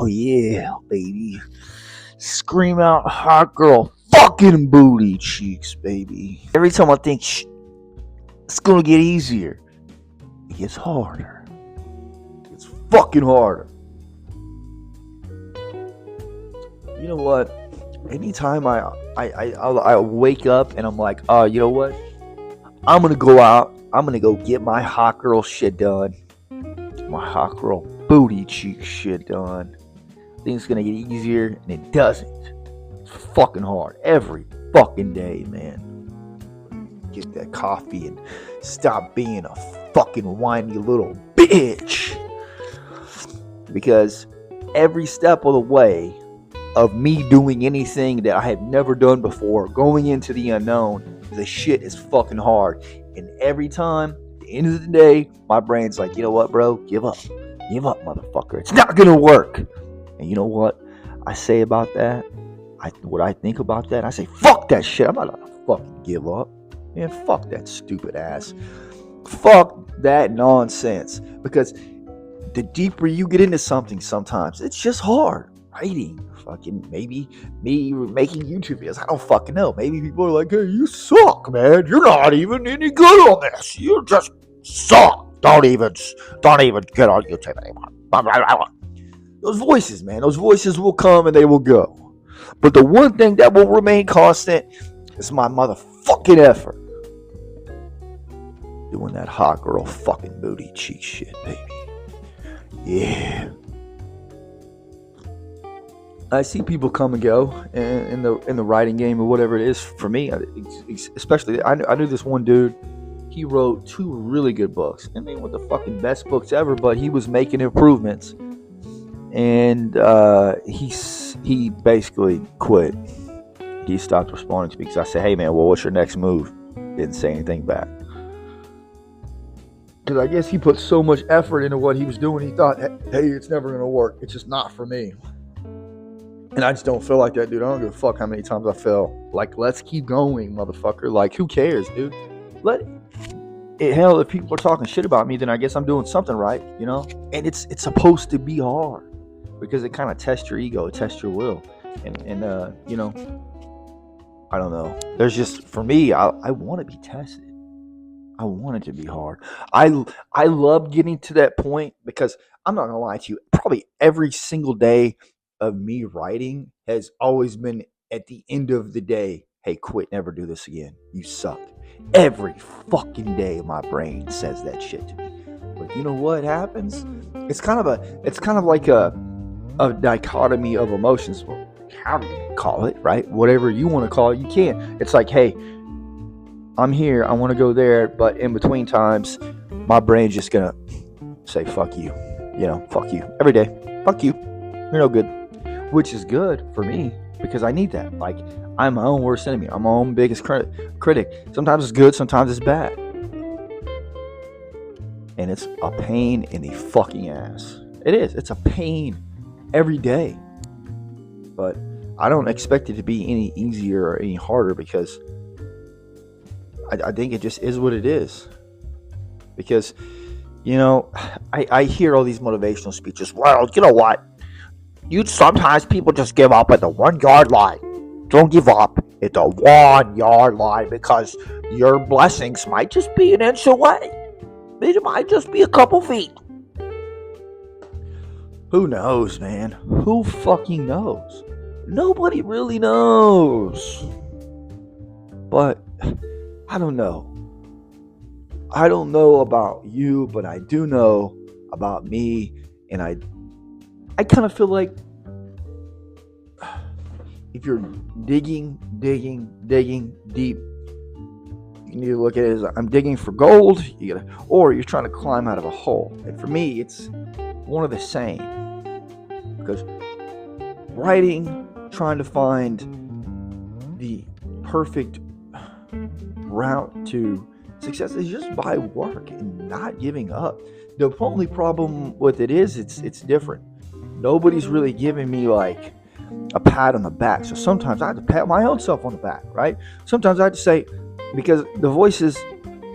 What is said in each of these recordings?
yeah, baby. Scream out hot girl fucking booty cheeks, baby. Every time I think it's gonna get easier, it gets harder. It's fucking harder. You know what? Anytime I wake up and I'm like, oh, you know what? I'm gonna go out. I'm gonna go get my hot girl shit done. My hot girl booty cheek shit done. I think it's gonna get easier, and it doesn't. It's fucking hard every fucking day, man. Get that coffee and stop being a fucking whiny little bitch. Because every step of the way of me doing anything that I have never done before, going into the unknown, the shit is fucking hard. And every time, at the end of the day, my brain's like, you know what, bro? Give up. Give up, motherfucker. It's not gonna work. And you know what I say about that? What I think about that? I say, fuck that shit. I'm not gonna fucking give up. Man, fuck that stupid ass. Fuck that nonsense. Because the deeper you get into something sometimes, it's just hard. Writing, fucking maybe me making YouTube videos. I don't fucking know. Maybe people are like, hey, you suck, man. You're not even any good on this. You just suck. Don't even get on YouTube anymore. Those voices, man. Those voices will come and they will go. But the one thing that will remain constant is my motherfucking effort. Doing that hot girl fucking booty cheek shit, baby. Yeah. I see people come and go in the writing game or whatever it is. For me, especially, I knew this one dude. He wrote 2 really good books. I mean, with the fucking best books ever. But he was making improvements, and he basically quit. He stopped responding to me because I said, "Hey, man, well, what's your next move?" Didn't say anything back. Because I guess he put so much effort into what he was doing, he thought, "Hey, it's never gonna work. It's just not for me." And I just don't feel like that, dude. I don't give a fuck how many times I fell. Like, let's keep going, motherfucker. Like, who cares, dude? Hell, if people are talking shit about me, then I guess I'm doing something right, you know? And it's supposed to be hard. Because it kind of tests your ego. It tests your will. And you know, I don't know. There's just, for me, I want to be tested. I want it to be hard. I love getting to that point because I'm not going to lie to you. Probably every single day of me writing has always been at the end of the day, hey, quit, never do this again. You suck. Every fucking day my brain says that shit to me. But you know what happens? It's kind of like a dichotomy of emotions. Well, how do you call it, right? Whatever you want to call it, you can. It's like, hey, I'm here, I want to go there, but in between times, my brain's just gonna say, fuck you. You know, fuck you. Every day. Fuck you. You're no good. Which is good for me because I need that. Like, I'm my own worst enemy. I'm my own biggest critic. Sometimes it's good, sometimes it's bad. And it's a pain in the fucking ass. It is. It's a pain every day. But I don't expect it to be any easier or any harder because I think it just is what it is. Because, you know, I hear all these motivational speeches. Well, you know what? Sometimes people just give up at the 1 yard line. Don't give up at the 1 yard line because your blessings might just be an inch away. It might just be a couple feet. Who knows, man? Who fucking knows? Nobody really knows. But I don't know. I don't know about you, but I do know about me, and I kind of feel like if you're digging deep, you need to look at it as I'm digging for gold, or you're trying to climb out of a hole. And for me, it's one of the same. Because writing, trying to find the perfect route to success is just by work and not giving up. The only problem with it is it's different. Nobody's really giving me like a pat on the back. So sometimes I have to pat my own self on the back, right? Sometimes I have to say, because the voices,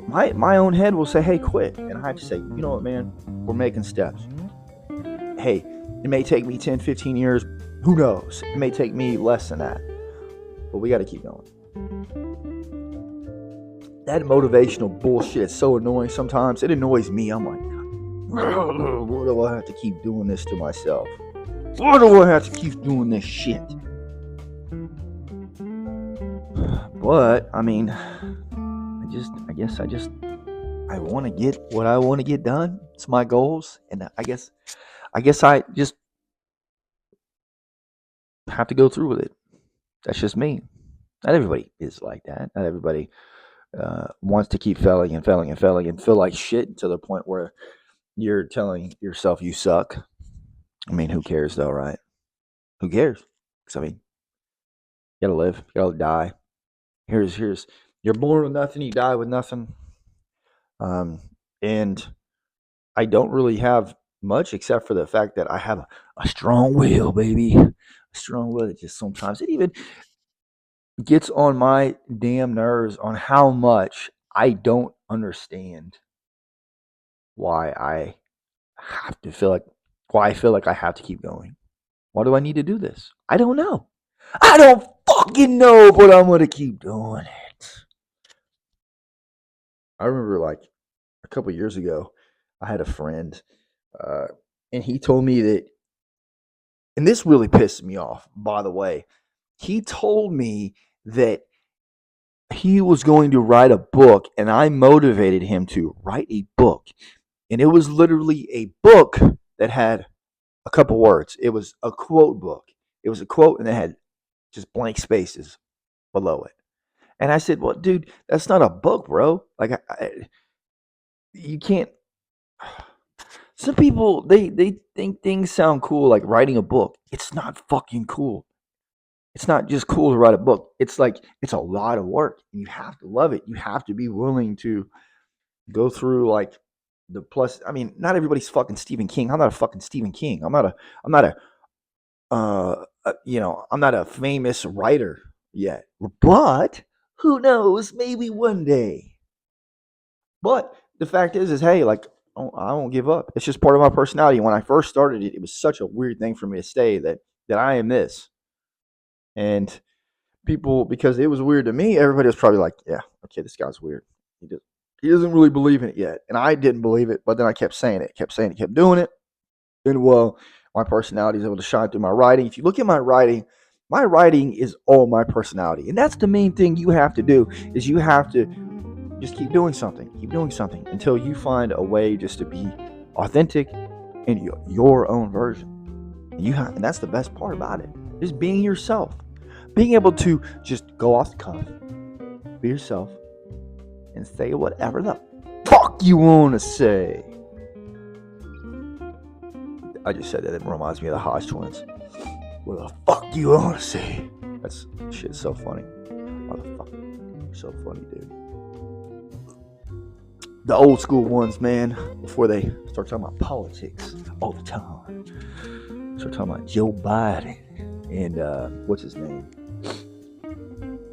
my own head will say, hey, quit. And I have to say, you know what, man? We're making steps. Hey, It may take me 10, 15 years. Who knows? It may take me less than that. But we got to keep going. That motivational bullshit is so annoying sometimes. It annoys me. I'm like, why do I have to keep doing this to myself? Why do I have to keep doing this shit? But, I mean, I guess I want to get what I want to get done. It's my goals. And I guess I just have to go through with it. That's just me. Not everybody is like that. Not everybody wants to keep failing and failing and failing and feel like shit to the point where you're telling yourself you suck. I mean, who cares though, right? Who cares? Because I mean, you gotta live, you gotta die. Here's you're born with nothing, you die with nothing. And I don't really have much except for the fact that I have a strong will, baby. A strong will that just sometimes it even gets on my damn nerves on how much I don't understand why I have to feel like why I feel like I have to keep going. Why do I need to do this? I don't know. I don't fucking know, but I'm gonna keep doing it. I remember like a couple years ago, I had a friend, and he told me that, and this really pissed me off, by the way. He told me that he was going to write a book, and I motivated him to write a book. And it was literally a book that had a couple words. It was a quote book. It was a quote, and it had just blank spaces below it. And I said, "Well, dude, that's not a book, bro. Like, you can't." Some people they think things sound cool, like writing a book. It's not fucking cool. It's not just cool to write a book. It's like it's a lot of work. You have to love it. You have to be willing to go through like the plus. I mean, not everybody's fucking Stephen King. I'm not a fucking Stephen King. I'm not I'm not a famous writer yet. But who knows? Maybe one day. But the fact is hey, like I won't give up. It's just part of my personality. When I first started it, it was such a weird thing for me to say that I am this. And people, because it was weird to me, everybody was probably like, yeah, okay, this guy's weird. He doesn't really believe in it yet. And I didn't believe it, but then I kept saying it, kept doing it. And well, my personality is able to shine through my writing. If you look at my writing is all my personality. And that's the main thing you have to do is you have to just keep doing something until you find a way just to be authentic in your own version. And that's the best part about it. Just being yourself. Being able to just go off the cuff, be yourself, and say whatever the fuck you want to say. I just said that. It reminds me of the Hodge twins. What the fuck you want to say? That's shit's so funny. Motherfucker. You're so funny, dude. The old school ones, man, before they start talking about politics all the time. Start talking about Joe Biden and what's his name?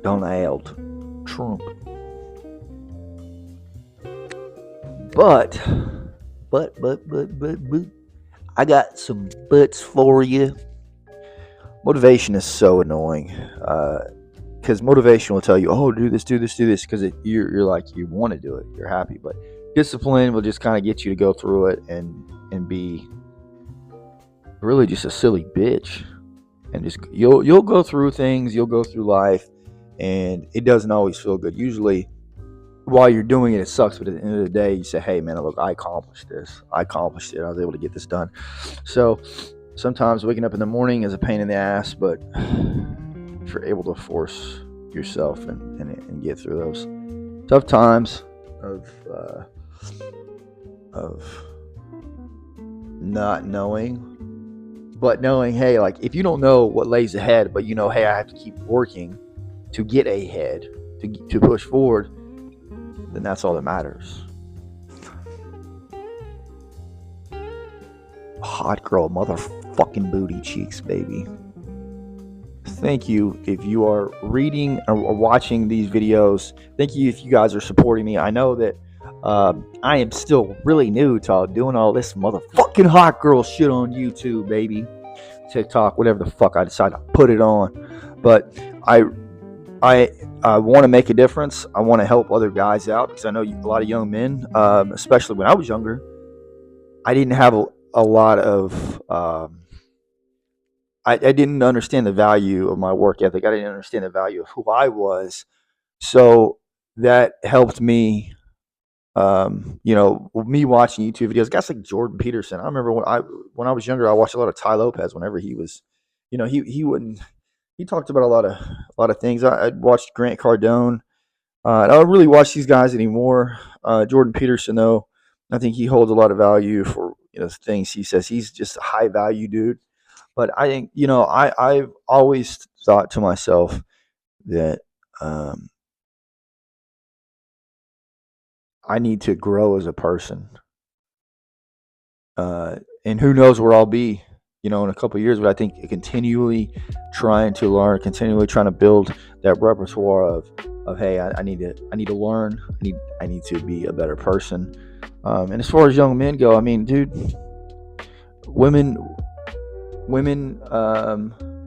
Donald Trump. But, I got some buts for you. Motivation is so annoying. Because motivation will tell you, oh, do this, because you're like, you want to do it. You're happy. But discipline will just kind of get you to go through it and be really just a silly bitch. And just you'll go through things, you'll go through life, and it doesn't always feel good. Usually, while you're doing it, it sucks. But at the end of the day, you say, hey, man, look, I accomplished this. I accomplished it. I was able to get this done. So sometimes waking up in the morning is a pain in the ass, but if you're able to force yourself and get through those tough times of not knowing, but knowing, hey, like if you don't know what lays ahead, but you know, hey, I have to keep working to get ahead, to push forward, then that's all that matters. Hot girl, motherfucking booty cheeks, baby. Thank you if you are reading or watching these videos. Thank you if you guys are supporting me. I know that I am still really new to doing all this motherfucking hot girl shit on YouTube, baby. TikTok, whatever the fuck I decide to put it on. But I I want to make a difference. I want to help other guys out because I know a lot of young men, especially when I was younger, I didn't have a lot of. I didn't understand the value of my work ethic. I didn't understand the value of who I was. So that helped me. Me watching YouTube videos, guys like Jordan Peterson. I remember when I was younger, I watched a lot of Ty Lopez. Whenever he was, he wouldn't. He talked about a lot of things. I watched Grant Cardone. I don't really watch these guys anymore. Jordan Peterson, though, I think he holds a lot of value for things he says. He's just a high value dude. But I think I've always thought to myself that I need to grow as a person, and who knows where I'll be, in a couple of years. But I think continually trying to learn, continually trying to build that repertoire of hey, I need to learn. I need to be a better person. And as far as young men go, I mean, dude, women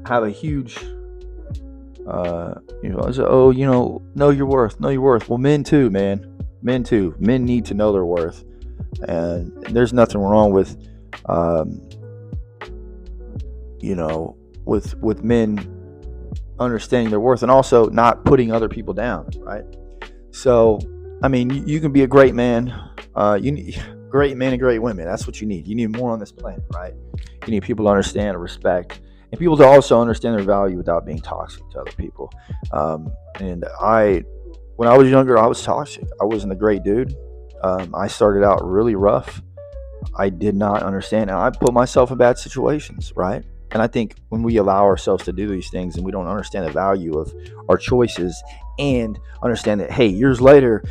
have a huge know your worth, know your worth. Well, men too, man. Men too. Men need to know their worth, and there's nothing wrong with with men understanding their worth and also not putting other people down, right? So, I mean, you can be a great man. You need great men and great women. That's what you need. You need more on this planet, right? You need people to understand and respect, and people to also understand their value without being toxic to other people. When I was younger, I was toxic. I wasn't a great dude. I started out really rough. I did not understand, and I put myself in bad situations, right? And I think when we allow ourselves to do these things and we don't understand the value of our choices and understand that, hey, years later,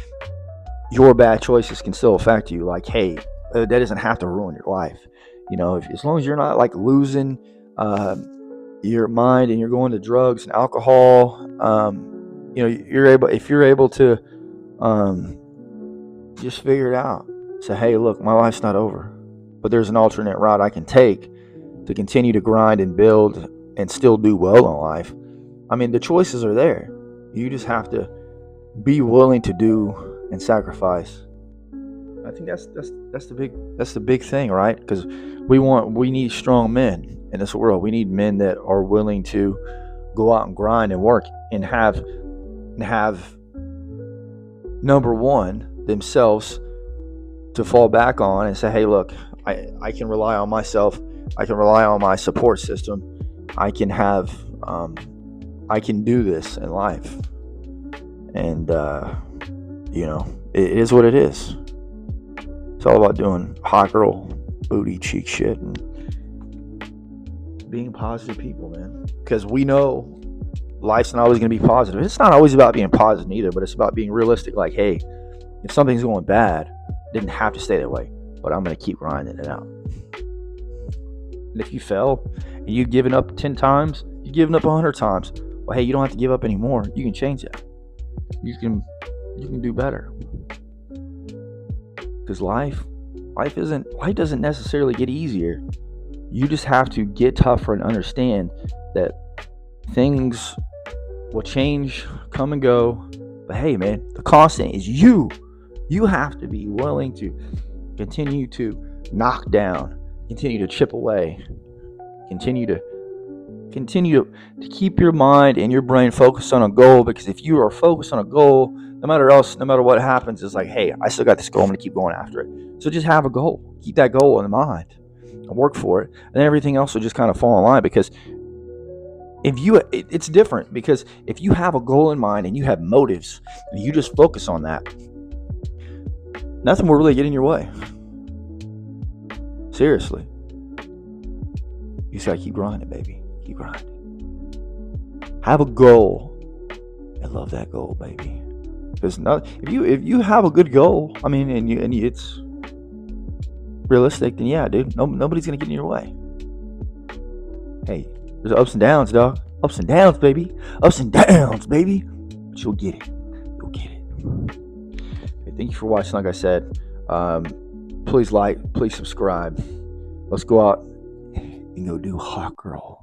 your bad choices can still affect you. Like, hey, that doesn't have to ruin your life. As long as you're not like losing your mind and you're going to drugs and alcohol, if you're able to just figure it out. Say, hey, look, my life's not over, but there's an alternate route I can take to continue to grind and build and still do well in life. I mean, the choices are there. You just have to be willing to do and sacrifice. I think that's the big thing, right? Because we need strong men in this world. We need men that are willing to go out and grind and work and have number one themselves to fall back on and say, hey, look, I can rely on myself. I can rely on my support system. I can do this in life. And, it is what it is. It's all about doing hot girl booty cheek shit and being positive people, man. Because we know life's not always going to be positive. It's not always about being positive either, but it's about being realistic. Like, hey, if something's going bad, it didn't have to stay that way, but I'm going to keep grinding it out. And if you fell and you've given up 10 times, you've given up 100 times, well, hey, you don't have to give up anymore. You can change that. You can do better. Because life doesn't necessarily get easier. You just have to get tougher and understand that things will change, come and go. But hey, man, the constant is you. You have to be willing to continue to knock down, continue to chip away, continue to keep your mind and your brain focused on a goal. Because if you are focused on a goal, no matter what happens, it's like, hey, I still got this goal. I'm going to keep going after it. So just have a goal. Keep that goal in mind and work for it. And then everything else will just kind of fall in line. Because it's different. Because if you have a goal in mind and you have motives and you just focus on that, nothing will really get in your way. Seriously. You just got to keep grinding, baby. Keep grinding. Have a goal and love that goal, baby. Because if you have a good goal, I mean, and it's realistic, then yeah, dude, nobody's gonna get in your way. Hey, there's ups and downs, dog. Ups and downs, baby. Ups and downs, baby. But you'll get it. You'll get it. Okay, thank you for watching. Like I said, please like, please subscribe. Let's go out and go do hot girl.